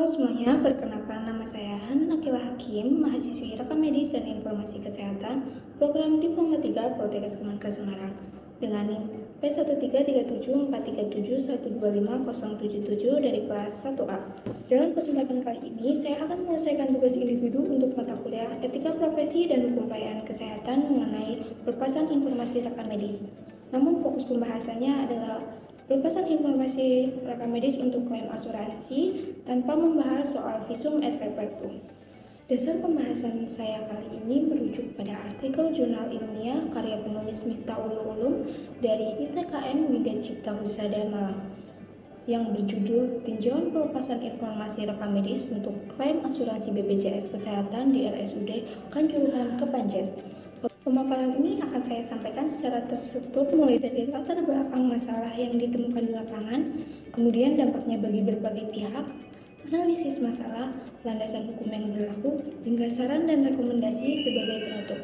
Halo semuanya, perkenalkan nama saya Nakila Hakim, mahasiswi Rekam Medis dan Informasi Kesehatan, Program Diploma 3 Poltekkes Kemenkes Semarang, dengan NIM P1337371251077 dari kelas 1A. Dalam kesempatan kali ini, saya akan menyelesaikan tugas individu untuk mata kuliah Etika Profesi dan Hukum Pelayanan Kesehatan mengenai pelepasan informasi rekam medis. Namun fokus pembahasannya adalah pelepasan informasi rekam medis untuk klaim asuransi tanpa membahas soal visum et repertum. Dasar pembahasan saya kali ini merujuk pada artikel jurnal ilmiah karya penulis Miftahul Ulum dari ITKN Widya Cipta Husada Malang yang berjudul Tinjauan Pelepasan Informasi Rekam Medis untuk Klaim Asuransi BPJS Kesehatan di RSUD Kanjuruhan Kepanjen. Pemaparan ini akan saya sampaikan secara terstruktur mulai dari latar belakang masalah yang ditemukan di lapangan, kemudian dampaknya bagi berbagai pihak, analisis masalah, landasan hukum yang berlaku, hingga saran dan rekomendasi sebagai penutup.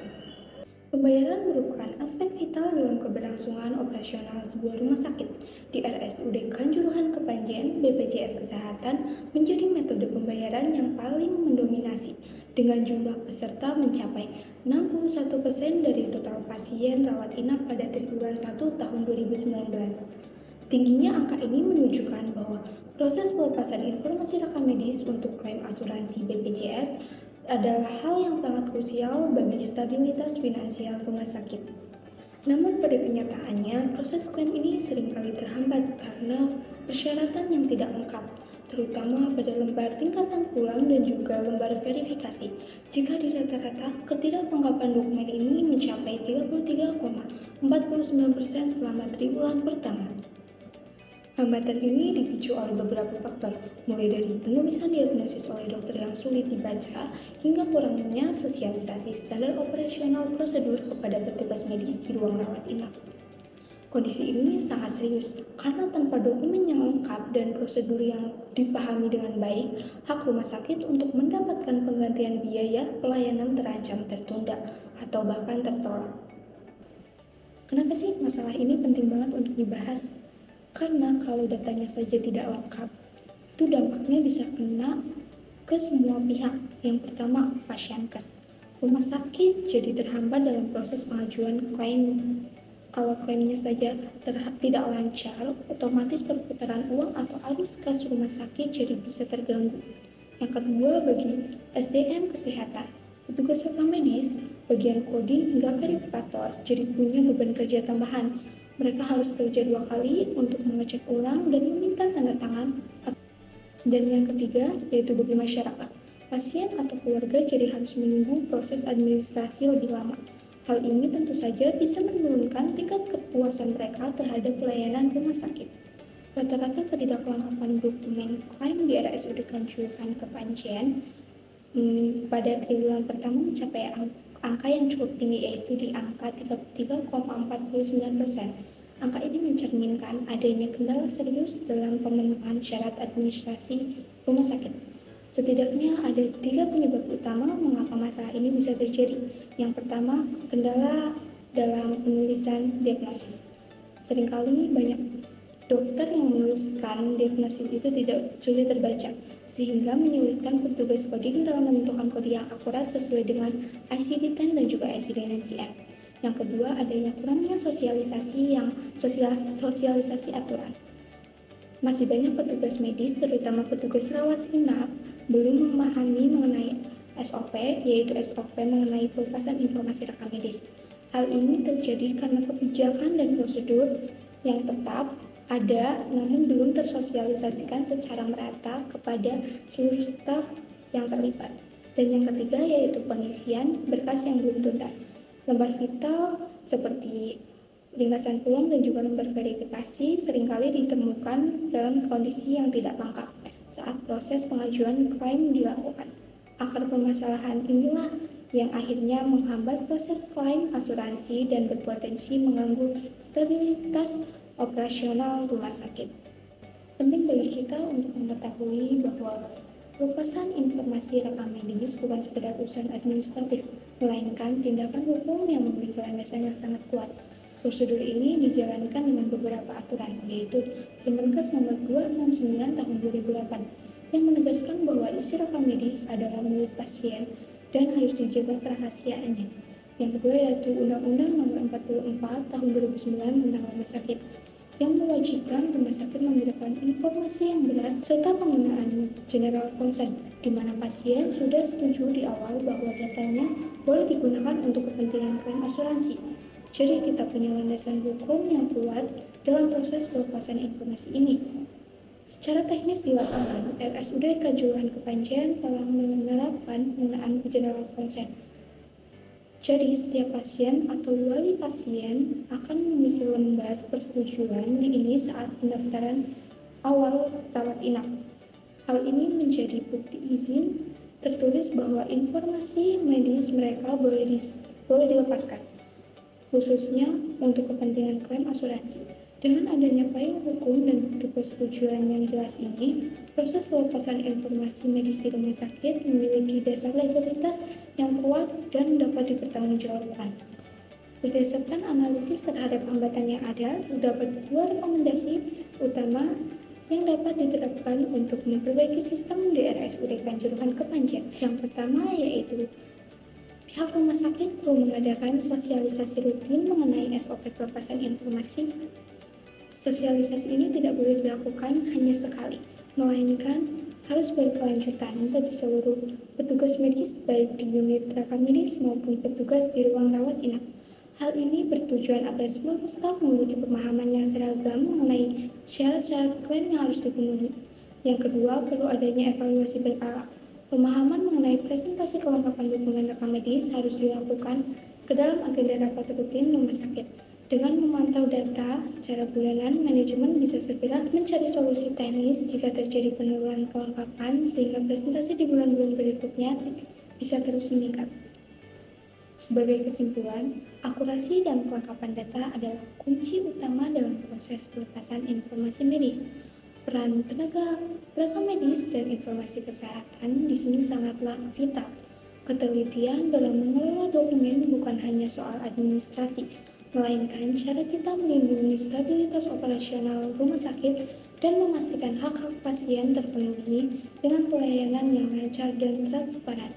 Pembayaran merupakan aspek vital dalam keberlangsungan operasional sebuah rumah sakit. Di RSUD Kanjuruhan Kepanjen, BPJS Kesehatan menjadi metode pembayaran yang paling mendominasi, dengan jumlah peserta mencapai 61% dari total pasien rawat inap pada triwulan 1 tahun 2019. Tingginya angka ini menunjukkan bahwa proses pelepasan informasi rekam medis untuk klaim asuransi BPJS adalah hal yang sangat krusial bagi stabilitas finansial rumah sakit. Namun pada kenyataannya, proses klaim ini seringkali terhambat karena persyaratan yang tidak lengkap, terutama pada lembar ringkasan pulang dan juga lembar verifikasi. Jika di rata-rata, ketidaklengkapan dokumen ini mencapai 33,49% selama triwulan pertama. Hambatan ini dipicu oleh beberapa faktor, mulai dari penulisan diagnosis oleh dokter yang sulit dibaca, hingga kurangnya sosialisasi standar operasional prosedur kepada petugas medis di ruang rawat inap. Kondisi ini sangat serius, karena tanpa dokumen yang lengkap dan prosedur yang dipahami dengan baik, hak rumah sakit untuk mendapatkan penggantian biaya pelayanan terancam tertunda atau bahkan tertolak. Kenapa sih masalah ini penting banget untuk dibahas? Karena kalau datanya saja tidak lengkap, itu dampaknya bisa kena ke semua pihak. Yang pertama, pasienkes. Rumah sakit jadi terhambat dalam proses pengajuan klaim. Kalau klaimnya saja tidak lancar, otomatis perputaran uang atau arus kas rumah sakit jadi bisa terganggu. Yang kedua, bagi SDM kesehatan, petugas rekam medis, bagian coding hingga verifikator jadi punya beban kerja tambahan. Mereka harus kerja 2 kali untuk mengecek ulang dan meminta tanda tangan. Dan yang ketiga, yaitu bagi masyarakat. Pasien atau keluarga jadi harus menunggu proses administrasi lebih lama. Hal ini tentu saja bisa menurunkan tingkat kepuasan mereka terhadap pelayanan rumah sakit. Rata-rata ketidakkelengkapan dokumen klaim di RSUD Kanjuruhan Kepanjen pada triwulan pertama mencapai angka yang cukup tinggi, yaitu di angka 33,49%. Angka ini mencerminkan adanya kendala serius dalam pemenuhan syarat administrasi rumah sakit. Setidaknya ada 3 penyebab utama mengapa masalah ini bisa terjadi. Yang pertama, kendala dalam penulisan diagnosis. Seringkali banyak dokter yang menuliskan diagnosis itu tidak sulit terbaca, sehingga menyulitkan petugas coding dalam menentukan kode yang akurat sesuai dengan ICD-10 dan juga ICD-9-CM. Yang kedua, adanya kurangnya sosialisasi aturan. Masih banyak petugas medis, terutama petugas rawat inap, belum memahami mengenai SOP, yaitu SOP mengenai pelepasan informasi rekam medis. Hal ini terjadi karena kebijakan dan prosedur yang tetap ada, namun belum tersosialisasikan secara merata kepada seluruh staf yang terlibat. Dan yang ketiga, yaitu pengisian berkas yang belum tuntas. Lembar vital seperti ringkasan pulang dan juga lembar verifikasi seringkali ditemukan dalam kondisi yang tidak lengkap saat proses pengajuan klaim dilakukan. Akar permasalahan inilah yang akhirnya menghambat proses klaim asuransi dan berpotensi mengganggu stabilitas operasional rumah sakit. Penting bagi kita untuk mengetahui bahwa pelepasan informasi rekam medis bukan sekedar urusan administratif, melainkan tindakan hukum yang memiliki landasan yang sangat kuat. Prosedur ini dijalankan dengan beberapa aturan, yaitu Permenkes Nomor 269 Tahun 2008, yang menegaskan bahwa isi rekam medis adalah milik pasien dan harus dijaga kerahasiaannya. Yang kedua yaitu Undang-Undang Nomor 44 Tahun 2009 tentang Rumah Sakit, yang mewajibkan rumah sakit memberikan informasi yang benar serta penggunaan general consent, di mana pasien sudah setuju di awal bahwa datanya boleh digunakan untuk kepentingan klaim asuransi. Jadi kita punya landasan hukum yang kuat dalam proses pelepasan informasi ini. Secara teknis di lapangan, RSUD Kanjuruhan Kepanjen telah menerapkan penggunaan general consent. Jadi, setiap pasien atau wali pasien akan mengisi lembar persetujuan ini saat pendaftaran awal rawat inap. Hal ini menjadi bukti izin tertulis bahwa informasi medis mereka boleh dilepaskan, khususnya untuk kepentingan klaim asuransi. Dengan adanya payung hukum dan bukti persetujuan yang jelas ini, proses pelepasan informasi medis di rumah sakit memiliki dasar legalitas yang kuat dan dapat dipertanggungjawabkan. Berdasarkan analisis terhadap hambatan yang ada, terdapat dua rekomendasi utama yang dapat diterapkan untuk memperbaiki sistem di RSUD Kanjuruhan Kepanjen. Yang pertama yaitu pihak rumah sakit perlu mengadakan sosialisasi rutin mengenai SOP pelepasan informasi. Sosialisasi ini tidak boleh dilakukan hanya sekali, melainkan harus berkelanjutan bagi seluruh petugas medis baik di unit rekam medis maupun petugas di ruang rawat inap. Hal ini bertujuan agar seluruh staf memiliki pemahaman yang seragam mengenai syarat-syarat klaim yang harus dipenuhi. Yang kedua, perlu adanya evaluasi berkala. Pemahaman mengenai presentasi kelengkapan dokumen rekam medis harus dilakukan ke dalam agenda rapat rutin rumah sakit. Dengan memantau data secara bulanan, manajemen bisa segera mencari solusi teknis jika terjadi penurunan kelengkapan sehingga presentasi di bulan-bulan berikutnya bisa terus meningkat. Sebagai kesimpulan, akurasi dan kelengkapan data adalah kunci utama dalam proses pelepasan informasi medis. Peran tenaga rekam medis dan informasi kesehatan di sini sangatlah vital. Ketelitian dalam mengelola dokumen bukan hanya soal administrasi, melainkan cara kita melindungi stabilitas operasional rumah sakit dan memastikan hak-hak pasien terpenuhi dengan pelayanan yang lancar dan transparan.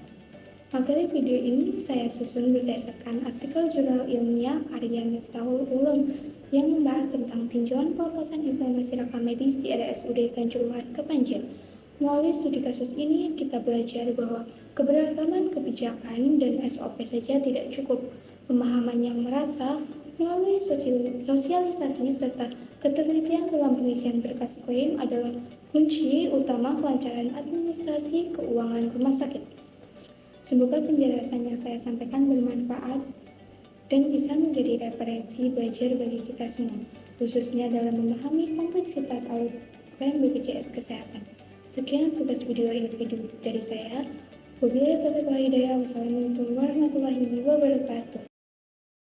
Materi video ini saya susun berdasarkan artikel jurnal ilmiah karya Miftahul Ulum yang membahas tentang tinjauan pelepasan informasi rekam medis di RSUD Kanjuruhan Kepanjen. Melalui studi kasus ini, kita belajar bahwa keberagaman kebijakan dan SOP saja tidak cukup. Pemahaman yang merata melalui sosialisasi serta ketelitian dalam pengisian berkas klaim adalah kunci utama kelancaran administrasi keuangan rumah sakit. Semoga penjelasan yang saya sampaikan bermanfaat dan bisa menjadi referensi belajar bagi kita semua, khususnya dalam memahami kompleksitas alur klaim BPJS Kesehatan. Sekian tugas video individu dari saya. Wabillahi taufiq wal hidayah. Wassalamualaikum warahmatullahi wabarakatuh.